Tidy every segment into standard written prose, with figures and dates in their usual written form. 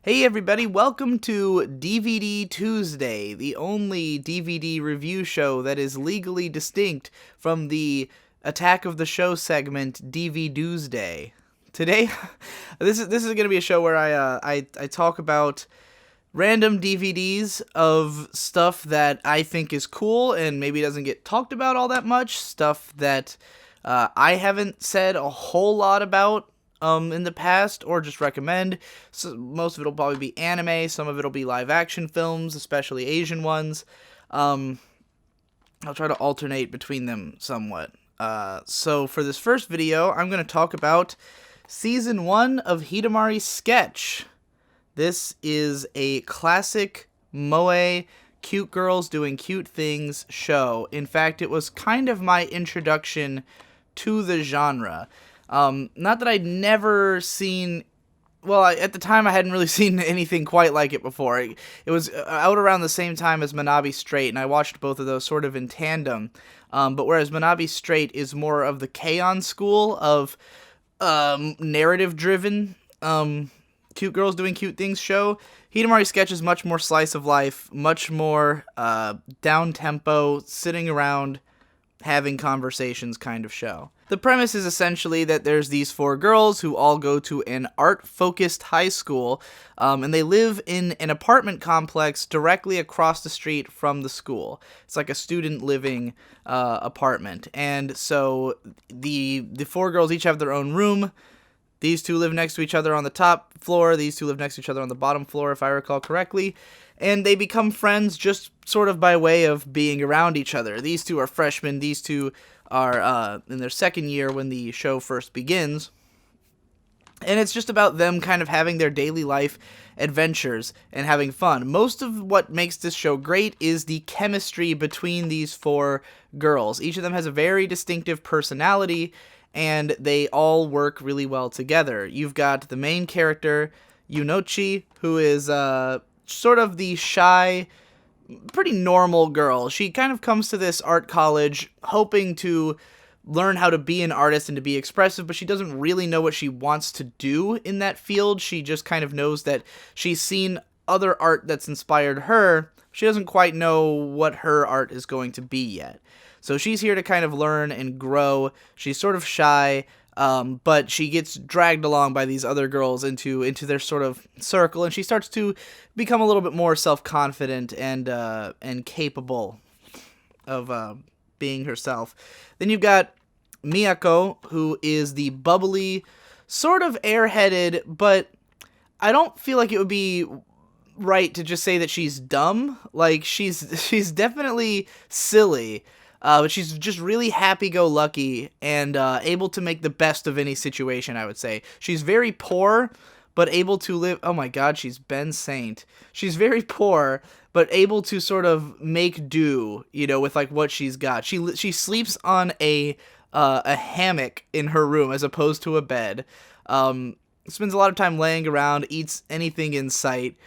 Hey everybody, welcome to DVD Tuesday, the only DVD review show that is legally distinct from the Attack of the Show segment DV Doomsday. Today, this is going to be a show where I talk about random DVDs of stuff that I think is cool and maybe doesn't get talked about all that much, stuff that I haven't said a whole lot about in the past, or just recommend. So most of it will probably be anime, some of it will be live action films, especially Asian ones. I'll try to alternate between them somewhat. So for this first video, I'm going to talk about Season 1 of Hidamari Sketch. This is a classic moe, cute girls doing cute things show. In fact, it was kind of my introduction to the genre. Not that I'd never seen, well, at the time I hadn't really seen anything quite like it before. It was out around the same time as Manabi Straight, and I watched both of those sort of in tandem. But whereas Manabi Straight is more of the K-On! School of narrative-driven cute girls doing cute things show, Hidamari Sketch is much more slice of life, much more down-tempo, sitting around having conversations kind of show. The premise is essentially that there's these four girls who all go to an art-focused high school, and they live in an apartment complex directly across the street from the school. It's like a student living apartment, and so the four girls each have their own room. These two live next to each other on the top floor, these two live next to each other on the bottom floor, if I recall correctly, and they become friends just sort of by way of being around each other. These two are freshmen, these two are in their second year when the show first begins, and it's just about them kind of having their daily life adventures and having fun. Most of what makes this show great is the chemistry between these four girls. Each of them has a very distinctive personality, and they all work really well together. You've got the main character, Yunochi, who is sort of the shy, pretty normal girl. She kind of comes to this art college hoping to learn how to be an artist and to be expressive, but she doesn't really know what she wants to do in that field. She just kind of knows that she's seen other art that's inspired her. She doesn't quite know what her art is going to be yet. So she's here to kind of learn and grow. She's sort of shy, but she gets dragged along by these other girls into their sort of circle, and she starts to become a little bit more self-confident and capable of being herself. Then you've got Miyako, who is the bubbly, sort of airheaded, but I don't feel like it would be right to just say that she's dumb. Like, she's definitely silly. But she's just really happy-go-lucky and able to make the best of any situation, I would say. She's very poor, but able to live... Oh my god, she's Ben Saint. She's very poor, but able to sort of make do, with, like, what she's got. She sleeps on a hammock in her room as opposed to a bed. Spends a lot of time laying around, eats anything in sight,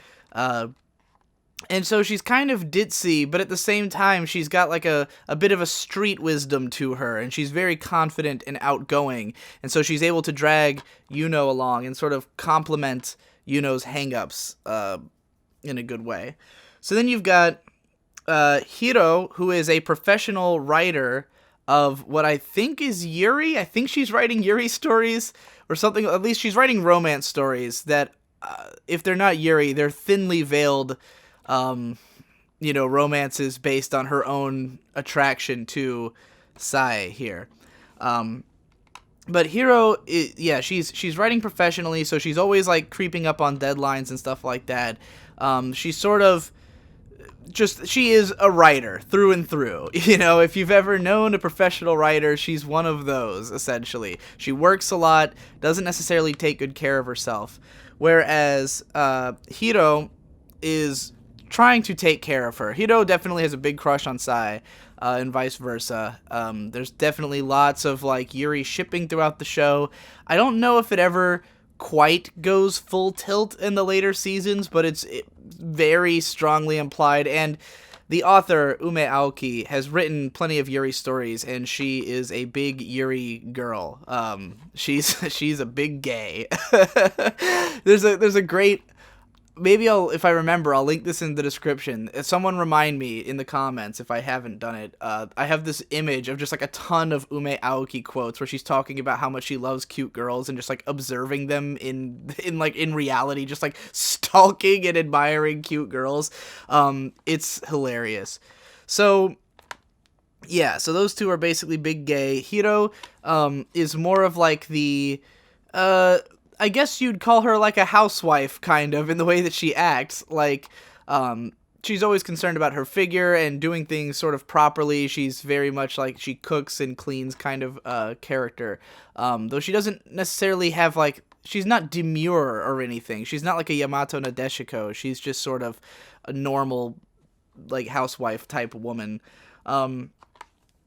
and so she's kind of ditzy, but at the same time, she's got like a bit of a street wisdom to her, and she's very confident and outgoing, and so she's able to drag Yuno along and sort of complement Yuno's hang-ups in a good way. So then you've got Hiro, who is a professional writer of what I think is Yuri. I think she's writing Yuri stories or something. At least she's writing romance stories that, if they're not Yuri, they're thinly veiled romances based on her own attraction to Sai here. But Hiro, she's writing professionally, so she's always, like, creeping up on deadlines and stuff like that. She's sort of she is a writer through and through. If you've ever known a professional writer, she's one of those, essentially. She works a lot, doesn't necessarily take good care of herself. Whereas Hiro is trying to take care of her. Hiro definitely has a big crush on Sai, and vice versa. There's definitely lots of, like, Yuri shipping throughout the show. I don't know if it ever quite goes full tilt in the later seasons, but it's very strongly implied, and the author, Ume Aoki, has written plenty of Yuri stories, and she is a big Yuri girl. She's a big gay. There's a great maybe if I remember, I'll link this in the description. If someone remind me in the comments if I haven't done it. I have this image of just like a ton of Ume Aoki quotes where she's talking about how much she loves cute girls and just like observing them in reality, just like stalking and admiring cute girls. It's hilarious. So yeah, so those two are basically big gay. Hiro is more of like the I guess you'd call her like a housewife, kind of, in the way that she acts. Like, she's always concerned about her figure and doing things sort of properly. She's very much like she cooks and cleans kind of character. Though she doesn't necessarily have like, she's not demure or anything. She's not like a Yamato Nadeshiko. She's just sort of a normal, like, housewife type woman.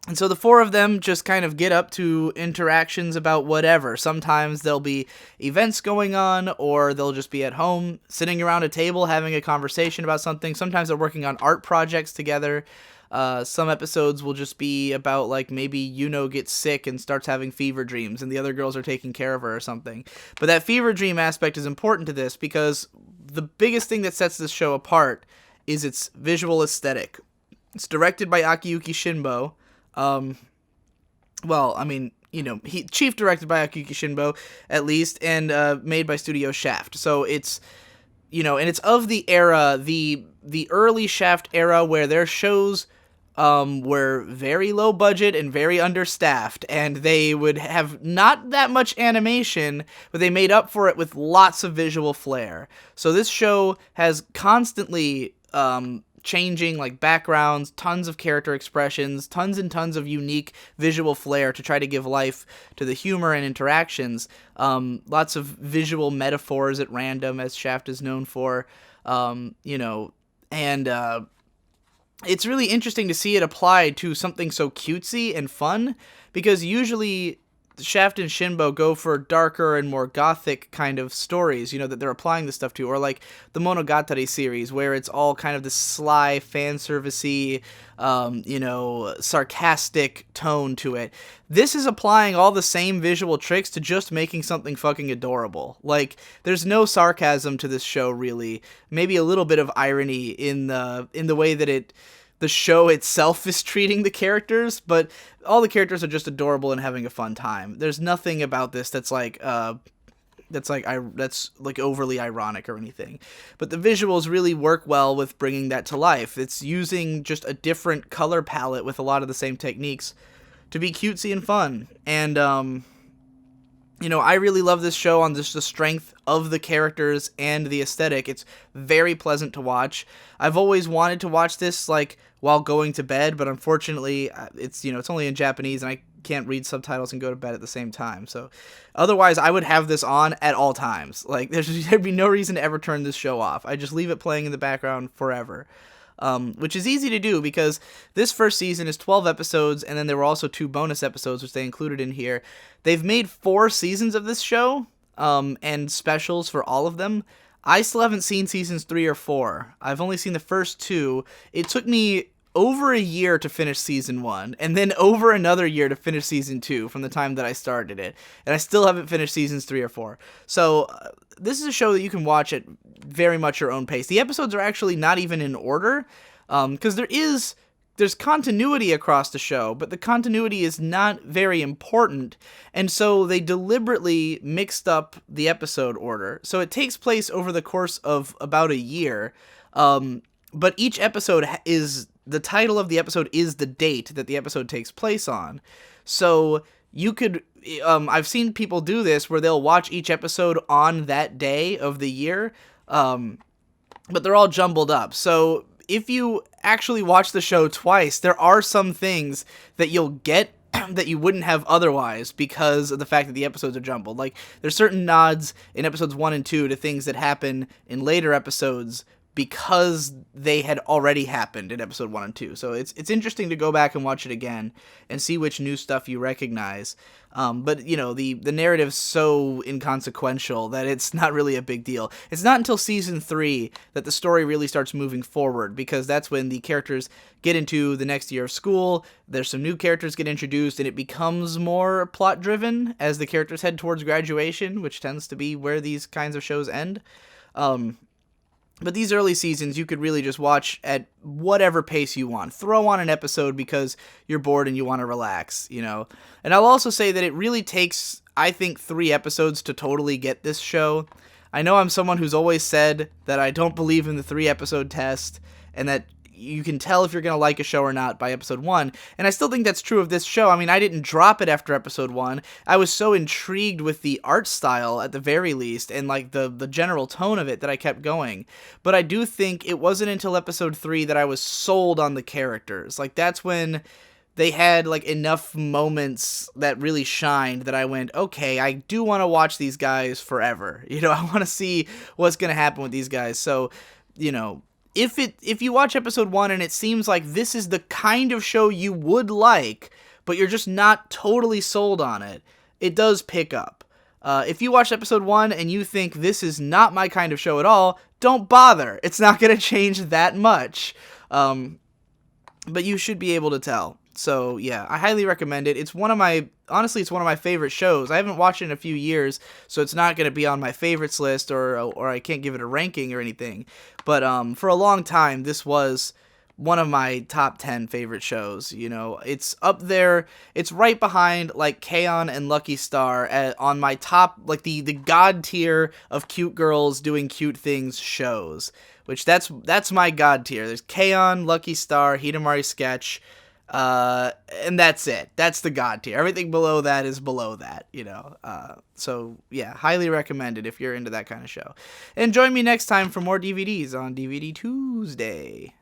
And so the four of them just kind of get up to interactions about whatever. Sometimes there'll be events going on, or they'll just be at home, sitting around a table, having a conversation about something. Sometimes they're working on art projects together. Some episodes will just be about, like, maybe Yuno gets sick and starts having fever dreams, and the other girls are taking care of her or something. But that fever dream aspect is important to this, because the biggest thing that sets this show apart is its visual aesthetic. It's directed by Akiyuki Shinbo. Well, I mean, you know, chief directed by Akiyuki Shinbo, at least, and made by Studio Shaft. So it's, you know, and it's of the era, the early Shaft era, where their shows were very low budget and very understaffed, and they would have not that much animation, but they made up for it with lots of visual flair. So this show has constantly changing like backgrounds, tons of character expressions, tons and tons of unique visual flair to try to give life to the humor and interactions. Lots of visual metaphors at random, as Shaft is known for, you know, and it's really interesting to see it applied to something so cutesy and fun, because usually Shaft and Shinbo go for darker and more gothic kind of stories, you know, that they're applying this stuff to, or like the Monogatari series, where it's all kind of this sly, fan servicey, you know, sarcastic tone to it. This is applying all the same visual tricks to just making something fucking adorable. Like, there's no sarcasm to this show, really. Maybe a little bit of irony in the way that the show itself is treating the characters, but all the characters are just adorable and having a fun time. There's nothing about this that's like overly ironic or anything. But the visuals really work well with bringing that to life. It's using just a different color palette with a lot of the same techniques to be cutesy and fun. And you know, I really love this show on just the strength of the characters and the aesthetic. It's very pleasant to watch. I've always wanted to watch this, like, while going to bed, but unfortunately, it's, you know, it's only in Japanese, and I can't read subtitles and go to bed at the same time. So, otherwise, I would have this on at all times. Like, there'd be no reason to ever turn this show off. I just leave it playing in the background forever. Which is easy to do, because this first season is 12 episodes, and then there were also 2 bonus episodes, which they included in here. They've made 4 seasons of this show, and specials for all of them. I still haven't seen seasons 3 or 4. I've only seen the first 2. It took me over a year to finish season 1, and then over another year to finish season 2 from the time that I started it, and I still haven't finished seasons 3 or 4. So this is a show that you can watch at very much your own pace. The episodes are actually not even in order, because there's continuity across the show, but the continuity is not very important, and so they deliberately mixed up the episode order. So it takes place over the course of about a year, but each episode the title of the episode is the date that the episode takes place on. So you could, I've seen people do this where they'll watch each episode on that day of the year, but they're all jumbled up. So if you actually watch the show twice, there are some things that you'll get that you wouldn't have otherwise, because of the fact that the episodes are jumbled. Like, there's certain nods in episodes 1 and 2 to things that happen in later episodes because they had already happened in episode 1 and 2. So it's interesting to go back and watch it again and see which new stuff you recognize. But, you know, the narrative's so inconsequential that it's not really a big deal. It's not until season 3 that the story really starts moving forward, because that's when the characters get into the next year of school, there's some new characters get introduced, and it becomes more plot-driven as the characters head towards graduation, which tends to be where these kinds of shows end. But these early seasons, you could really just watch at whatever pace you want. Throw on an episode because you're bored and you want to relax, you know. And I'll also say that it really takes, I think, 3 episodes to totally get this show. I know I'm someone who's always said that I don't believe in the 3-episode test, and that you can tell if you're going to like a show or not by episode 1. And I still think that's true of this show. I mean, I didn't drop it after episode 1. I was so intrigued with the art style at the very least, and like the general tone of it, that I kept going. But I do think it wasn't until episode 3 that I was sold on the characters. Like, that's when they had like enough moments that really shined that I went, okay, I do want to watch these guys forever. You know, I want to see what's going to happen with these guys. So, you know, if you watch episode 1 and it seems like this is the kind of show you would like, but you're just not totally sold on it, it does pick up. If you watch episode 1 and you think this is not my kind of show at all, don't bother. It's not going to change that much. But you should be able to tell. So yeah, I highly recommend it. It's one of my favorite shows. I haven't watched it in a few years, so it's not going to be on my favorites list, or I can't give it a ranking or anything. But for a long time, this was one of my top 10 favorite shows. You know, it's up there. It's right behind like K-On! And Lucky Star on my top, like the god tier of cute girls doing cute things shows. Which that's my god tier. There's K-On!, Lucky Star, Hidamari Sketch, and that's it. That's the god tier. Everything below that is below that, you know. So yeah, highly recommended if you're into that kind of show. And join me next time for more DVDs on DVD Tuesday.